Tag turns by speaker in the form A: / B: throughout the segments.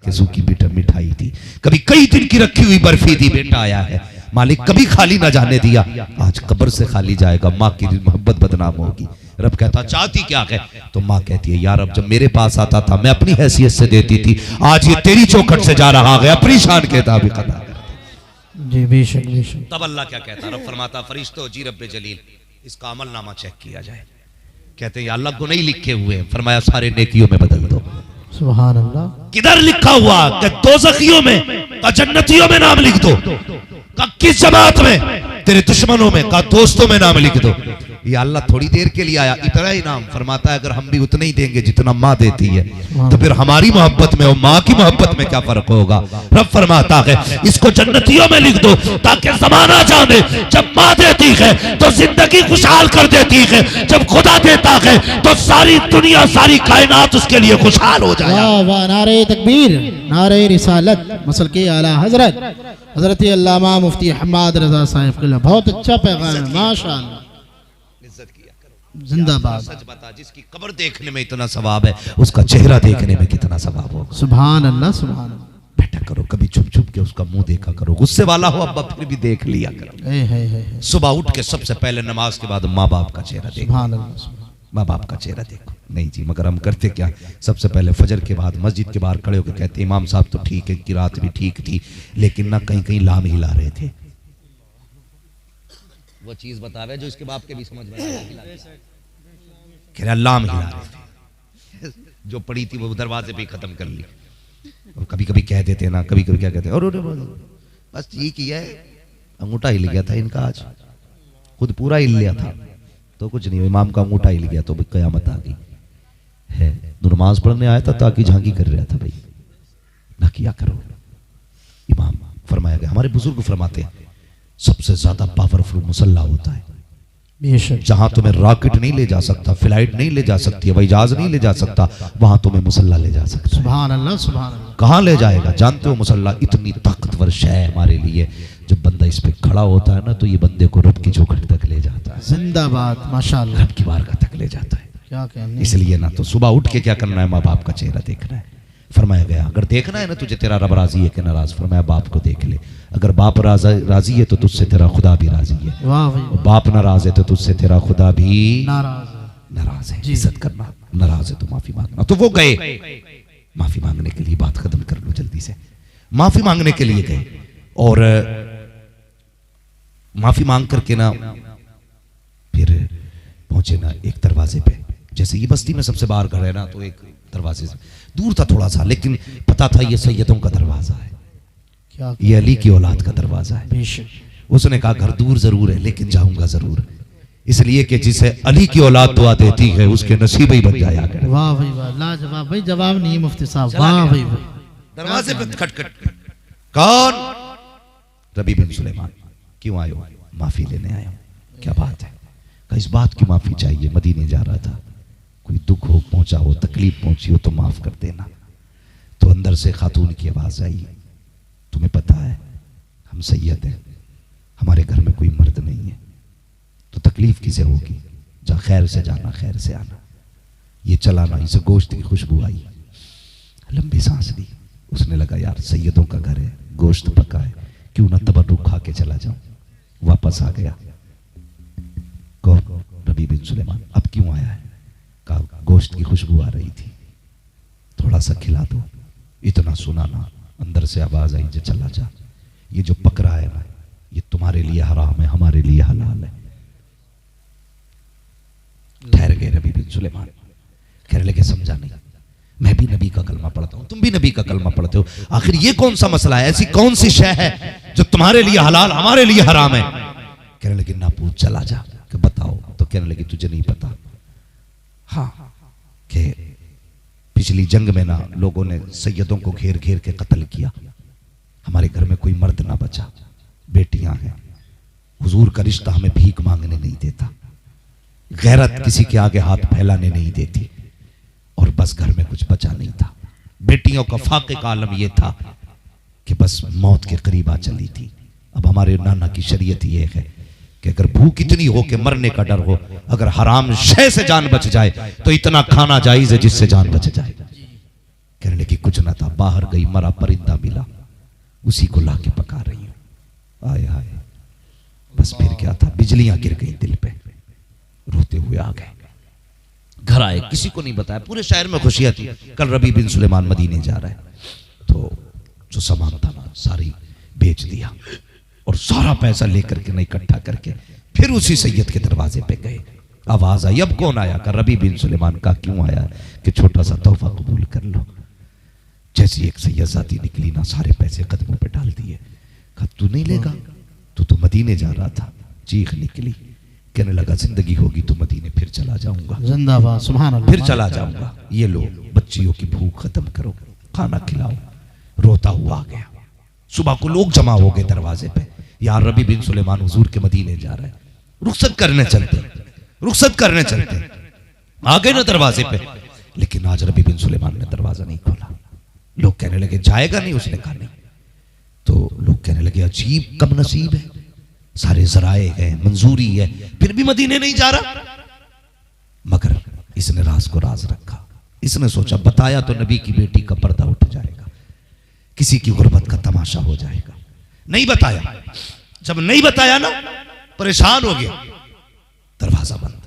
A: के सूखी मिठाई थी, कभी कई दिन की रखी हुई बर्फी थी, बेटा आया है मालिक कभी खाली ना जाने दिया, आज कब्र से खाली जाएगा, माँ की मोहब्बत बदनाम होगी। रब कहता चाहती क्या है, तो माँ कहती है यार अब जब मेरे पास आता था मैं अपनी हैसियत से देती थी, आज ये तेरी चौखट से जा रहा है, अपनी शान के ताबिक अदा कर।
B: जी बेशक बेशक।
A: तब अल्लाह क्या कहता, रब फरमाता फरिश्तों जी रब्बे जलील इसका अमल नामा चेक किया जाए। कहते हैं अल्लाह को नहीं लिखे हुए, फरमाया सारे नेकियों में बदल दो।
B: सुभान अल्लाह।
A: किधर लिखा हुआ, कि दोज़खियों में, का जन्नतियों में नाम लिख दो, का किस जमात में, तेरे दुश्मनों में, का दोस्तों में नाम लिख दो। ये अल्लाह थोड़ी देर के लिए आया, इतना ही नाम फरमाता है अगर हम भी उतना ही देंगे जितना माँ देती है, तो फिर हमारी मोहब्बत में और माँ की मोहब्बत में क्या फर्क होगा। रब फरमाता है इसको जन्नतियों में लिख दो, ताकि जमाना जाने जब माँ देती है तो जिंदगी खुशहाल कर देती है, जब खुदा देता है तो सारी दुनिया सारी कायनात उसके लिए खुशहाल हो जाए।
B: वाह वाह, नारे तकबीर, नारे रिसालत, मसल के आला हजरत अल्लामा मुफ्ती हम्माद रजा साहिब किला। बहुत अच्छा पैगाम है माशाअल्लाह, जिंदाबाद।
A: सच बता, जिसकी कब्र देखने में इतना सवाब है उसका चेहरा देखने में कितना सवाब होगा।
B: सुभान अल्लाह सुभान अल्लाह।
A: बैठा करो, कभी छुप छुप के उसका मुंह देखा करो, गुस्से वाला हो अब्बा फिर भी देख लिया करो। सुबह उठ के सबसे पहले नमाज के बाद माँ बाप का चेहरा देखो,
B: सुभान अल्लाह,
A: माँ बाप का चेहरा देखो। नहीं जी, मगर हम करते क्या, सबसे पहले फजर के बाद मस्जिद के बाहर खड़े होकर कहते इमाम साहब तो ठीक है कि रात भी ठीक थी, लेकिन ना कहीं कहीं लाम हिला रहे थे। वो चीज बतावे जो इसके बाप के भी समझ में लाम हिला रहे थे, जो पड़ी थी वो दरवाजे पे खत्म कर ली। और कभी कभी कह देते ना, कभी कभी क्या कहते हैं, और बस ये किया है, अंगूठा हिल गया था इनका, आज खुद पूरा हिल लिया था तो कुछ नहीं, इमाम का अंगूठा हिल गया तो कयामत आ गई है। नमाज पढ़ने आया था ताकि झांकी कर रहा था, भाई ना किया करो। इमाम फरमाया गया, हमारे बुजुर्ग फरमाते हैं सबसे ज्यादा पावरफुल मुसल्ला होता है, जहां तुम्हें रॉकेट नहीं ले जा सकता, फ्लाइट नहीं ले जा सकती, हवाई जहाज नहीं ले जा सकता, वहां तुम्हें मुसल्ला ले जा सकता है।
B: सुभान अल्लाह सुभान अल्लाह।
A: कहां ले जाएगा जानते हो? मुसल्ला इतनी ताकतवर शय है हमारे लिए, जब बंदा इस पे खड़ा होता है ना तो ये बंदे को रब की चौखट तक ले जाता है।
B: जिंदाबाद माशाअल्लाह,
A: रब की बारगाह तक ले जाता है।
B: क्या कहने।
A: इसलिए ना तो सुबह उठ के क्या करना है, माँ बाप का चेहरा देखना है। फरमाया गया अगर देखना है ना तुझे तेरा रब राजी है कि नाराज, फरमाया बाप को देख ले, अगर बाप राजी है तो तुझसे तेरा खुदा भी राजी है,
B: वाह भाई,
A: बाप नाराज है तो तुझसे तेरा खुदा भी
B: नाराज है।
A: इज्जत करना, नाराज है तो माफी मांगना। तो वो गए माफी मांगने के लिए, बात खत्म कर लो जल्दी से। माफी मांगने के लिए गए और माफी मांग करके ना फिर पहुंचे ना एक दरवाजे पे, जैसे ये बस्ती में सबसे बाहर घर है ना, तो एक दरवाजे से दूर था थोड़ा सा, लेकिन पता था ये सैयदों का दरवाजा है,
B: क्या
A: ये अली की औलाद का दरवाजा है। उसने कहा घर दूर जरूर है लेकिन जाऊंगा जरूर, इसलिए कि जिसे अली की औलाद दुआ देती है उसके नसीब ही बन जाया करे।
B: वाह भाई वाह, लाजवाब भाई, जवाब नहीं मुफ्ती साहब, वाह भाई वाह।
A: दरवाजे पे खटखट, कौन? रबी बिन सुलेमान। क्यों आए हो? माफी लेने आया हूं। क्या बात है? इस बात की माफी चाहिए, मदीने जा रहा था, कोई दुख हो पहुंचा हो, तकलीफ पहुंची हो तो माफ कर देना। तो अंदर से खातून की आवाज आई, तुम्हें पता है हम सैयद हैं, हमारे घर में कोई मर्द नहीं है, तो तकलीफ किसे होगी, जा खैर से जाना खैर से आना। ये चलाना, इसे गोश्त की खुशबू आई, लंबी सांस ली। उसने लगा यार सैयदों का घर है, गोश्त पका है, क्यों ना तबर्रुक खा के चला जाऊं। वापस आ गया, रबी बिन सुलेमान अब क्यों आया है? कहा गोश्त की खुशबू आ रही थी, थोड़ा सा खिला दो। इतना सुना ना, अंदर से आवाज आई जो चला जा, ये जो पक रहा है ना ये तुम्हारे लिए हराम है, हमारे लिए हलाल है। ठहर गए रबी बिन सुलेमान, कह रहे समझा नहीं, मैं भी नबी का कलमा पढ़ता हूं, तुम भी नबी का कलमा पढ़ते हो, आखिर ये कौन सा मसला है, ऐसी कौन सी शय है जो तुम्हारे लिए हलाल हमारे लिए हराम है? कहने लगे ना पूछ, चला जा कि बताओ। तो कहने लगे तुझे नहीं पता? हाँ, कि पिछली जंग में ना लोगों ने सैयदों को घेर घेर के कत्ल किया, हमारे घर में कोई मर्द ना बचा, बेटियां हैं, हुजूर का रिश्ता हमें भीख मांगने नहीं देता, गैरत किसी के आगे हाथ फैलाने नहीं देती, और बस घर में कुछ बचा नहीं था। बेटियों का फाके का आलम यह था कि बस मौत के करीब आ चली थी। अब हमारे नाना की शरीयत यह है कि अगर भूख इतनी हो कि मरने का डर हो, अगर हराम शय से जान बच जाए तो इतना खाना जायज है जिससे जान बच जाए। कहने लगी कुछ ना था, बाहर गई, मरा परिंदा मिला, उसी को लाके पका रही हूं। आए हाय, बस फिर क्या था, बिजलियां गिर गई दिल पे, रोते हुए आ गए, घर आए, किसी को नहीं बताया, पूरे शहर में खुशियां थी, कल रबी बिन सुलेमान मदीने जा रहा है। तो जो सामान था ना सारी बेच दिया और सारा पैसा लेकर के ना इकट्ठा करके फिर उसी सैयद के दरवाजे पे गए। आवाज आई, अब कौन आया? का रबी बिन सुलेमान। का क्यों आया? कि छोटा सा तोहफा कबूल कर लो। जैसी एक सैयदजादी निकली ना, सारे पैसे कदमों पे डाल दिए। कहा तू नहीं लेगा, तू तो मदीने जा रहा था। चीख निकली, कहने लगा जिंदगी होगी तो मदीने फिर चला जाऊंगा,
B: जिंदाबाद, सुभान अल्लाह,
A: फिर चला जाऊंगा। ये लो बच्चियों की भूख खत्म करो, खाना खिलाओ। रोता हुआ आ गया। सुबह को लोग जमा हो गए दरवाजे पे, यार रबी बिन सुलेमान हुजूर के मदीने जा रहे हैं, रुखसत करने चलते, रुखसत करने चलते। आ गए ना दरवाजे पे, लेकिन आज रबी बिन सुलेमान ने दरवाजा नहीं खोला। लोग कहने लगे जाएगा नहीं, उसने कहा नहीं। तो लोग कहने लगे अजीब कम नसीब है, सारे जराए हैं, मंजूरी है, फिर भी मदीने नहीं जा रहा। मगर इसने राज को राज रखा। इसने सोचा बताया तो नबी की बेटी का पर्दा उठ जाएगा, किसी की गुर्बत का तमाशा हो जाएगा। नहीं बताया, जब नहीं बताया ना परेशान हो गया, दरवाजा बंद।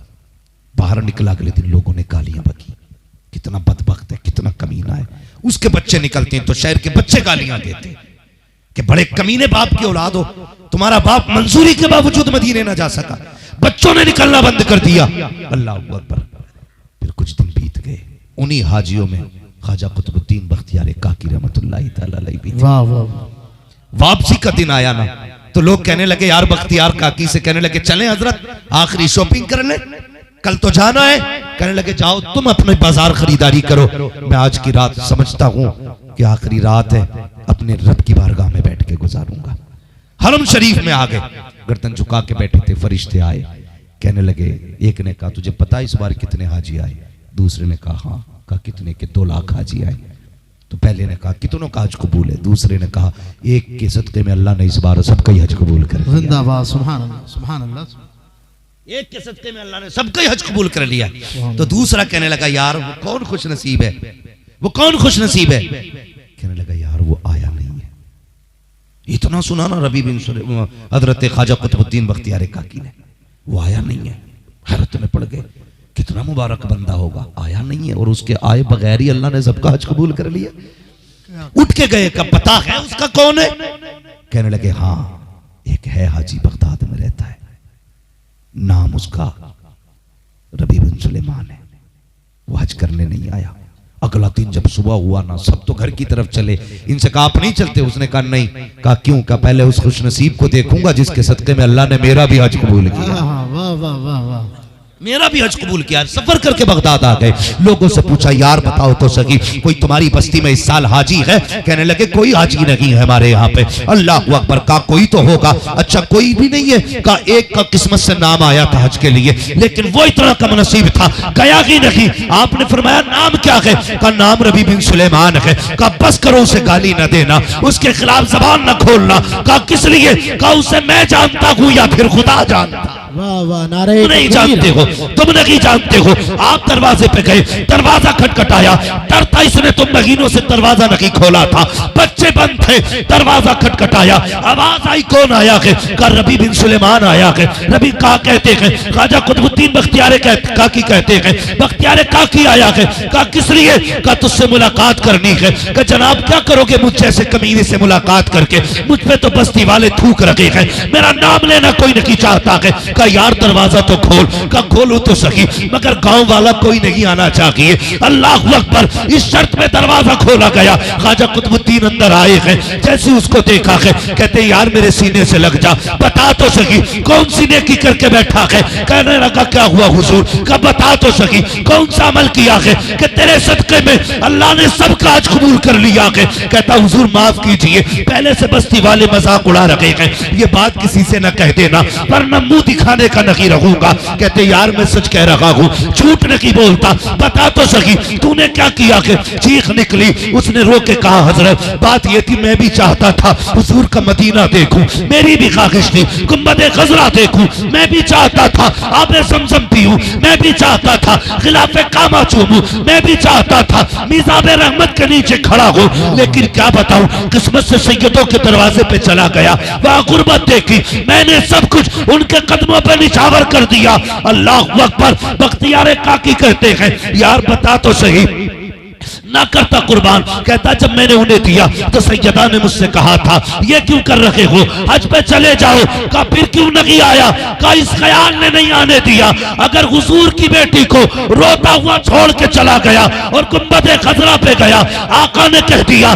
A: बाहर निकला, अगले दिन लोगों ने गालियां बकी, कितना बदबख्त है, कितना कमीना है। उसके बच्चे निकलते हैं तो शहर के बच्चे गालियां देते कि बड़े कमीने बाप की औलाद हो, तुम्हारा बाप मंजूरी के बावजूद मदीने ना जा सका। बच्चों ने निकलना बंद कर दिया। अल्लाह अकबर। फिर कुछ दिन बीत गए, उन्हीं हाजियों में ख्वाजा कुतुबुद्दीन बख्तियार काकी रहमतुल्लाहि तआला अलैहि भी थे।
B: वाह वाह।
A: वापसी का दिन आया ना, तो लोग कहने लगे, यार बख्तियार काकी से कहने लगे चलें हजरत आखिरी शॉपिंग कर लें, कल तो जाना है। कहने लगे जाओ तुम अपने बाजार खरीदारी करो, मैं आज की रात समझता हूं कि आखिरी रात है, अपने रब की बारगाह में बैठ के गुजारूंगा। हरम शरीफ में आ गए, गर्दन झुका के बैठे थे, फरिश्ते आए, कहने लगे, एक ने कहा तुझे पता इस बार कितने हाजी आए? दूसरे ने कहा हाँ। कहा कितने? के 2 लाख हाजी आए। तो पहले ने कहा कितनों का हज कबूल है? दूसरे ने कहा एक के सदके में अल्लाह ने इस बार सबका ही हज कबूल कर लिया।
B: जिंदाबाद, सुभान अल्लाह, सुभान अल्लाह।
A: एक के सदके में अल्लाह ने सबका ही हज कबूल कर लिया। तो दूसरा कहने लगा यार वो कौन खुश नसीब है, वो कौन खुश नसीब है? कहने लगा यार वो आया नहीं है। इतना सुना ना रबी बिन हजरत ख्वाजा कुतुबुद्दीन बख्तियार काकी ने, वो आया नहीं है। हैरत में पड़ गए, कितना मुबारक बंदा होगा, आया नहीं है और उसके आए बगैर ही अल्लाह ने सबका हज कबूल कर लिया। उठ के गए, कब पता है उसका कौन है? कहने लगे हाँ एक है, हाजी बगदाद में रहता है, नाम उसका रबी बिन सुलेमान है, वो हज करने नहीं आया। अगला दिन जब सुबह हुआ ना, सब तो घर की तरफ चले। इनसे कहा आप नहीं चलते? उसने कहा नहीं। कहा क्यों? कहा पहले उस खुश नसीब को देखूंगा जिसके सदके में अल्लाह ने मेरा भी हज कबूल किया।
B: वाह वाह वाह वाह।
A: मेरा भी हज कबूल किया। सफर करके बगदाद आ गए, लोगों से पूछा यार बताओ तो सही कोई तुम्हारी बस्ती में इस साल हाजी है? कहने लगे कोई हाजी नहीं है हमारे यहाँ पे। अल्लाह अकबर। का कोई तो होगा। अच्छा कोई भी नहीं है? का एक का किस्मत से नाम आया था हज के लिए, लेकिन वो इतना कम नसीब था, गया ही नहीं। आपने फरमाया नाम क्या है? का नाम रबी बिन सुलेमान है। का बस करो, उसे गाली न देना, उसके खिलाफ जबान न खोलना। का किस लिए? का उसे मैं जानता हूँ या फिर खुदा जानता।
B: वाह वाह। नारे
A: तुम नहीं जानते हो, तुम नहीं जानते हो। आप दरवाजे पे गए, दरवाजा खटखटाया, डरता इसने तुम महीनों से दरवाजा नहीं खोला था, बच्चे बंद थे, दरवाजा खटखटाया, आवाज आई कौन आया है? का रबी बिन सुलेमान आया है। रबी का कहते हैं? ख्वाजा कुतुबुद्दीन बख्तियार काकी कहते हैं। बख्तियार काकी आया है। का किस लिए? का तुझसे मुलाकात करनी है। का जनाब क्या करोगे मुझ जैसे कमीने से मुलाकात करके? मुझ पे तो बस्ती वाले थूक रखे हैं, मेरा नाम लेना कोई नहीं चाहता है। का यार दरवाजा तो खोल। का खोलो तो सही, मगर गांव वाला कोई नहीं आना चाहिए। अल्लाह अकबर। इस शर्त में दरवाजा खोला गया। ख्वाजा कुतुबुद्दीन अंदर आए हैं, जैसे उसको देखा है कहते यार मेरे सीने से लग जा, बता तो सही कौन सी नेकी करके बैठा है? कहने लगा क्या हुआ हुजूर? का बता तो सही कौन सा अमल किया है कि तेरे सदके में अल्लाह ने सबका हज कबूल कर लिया है? कहता हुजूर माफ कीजिए, पहले से बस्ती वाले मजाक उड़ा रखे हैं, ये बात किसी से न कह देना वरना मुंह दिखाने का नहीं रहूंगा। कहते यार मैं सच कह रहा हूँ, झूठ नहीं बोलता, बता तो सही तूने क्या किया? के चीख निकली। उसने रो के कहा हजरत बात यह थी मैं भी चाहता था हुजूर का मदीना देखूं, मेरी भी ख्वाहिश थी गुंबद खजरा देखूं, मैं भी चाहता था आबे ज़मज़म पीऊं, मैं भी चाहता था खिलाफे कामा चूमूं, मैं भी चाहता था मिज़ाबे रहमत के नीचे खड़ा हो। लेकिन क्या बताऊं, किस्मत से सैयदों के दरवाजे पे चला गया, वहां गुर्बत देखी, मैंने सब कुछ उनके कदमों पे निछावर कर दिया। अल्लाह अकबर। बख्तियार काकी कहते हैं यार बता तो सही, ना करता कुर्बान। कहता जब मैंने उन्हें दिया तो सैयदा ने मुझसे कहा था ये क्यों कर रहे हो, हज पे चले जाओ। कहा फिर क्यों नहीं आया, कहा इस ख्याल ने नहीं आने दिया। अगर हुजूर की बेटी को रोता हुआ छोड़ के चला गया और गुंबद खजरा पे गया, आका ने कह दिया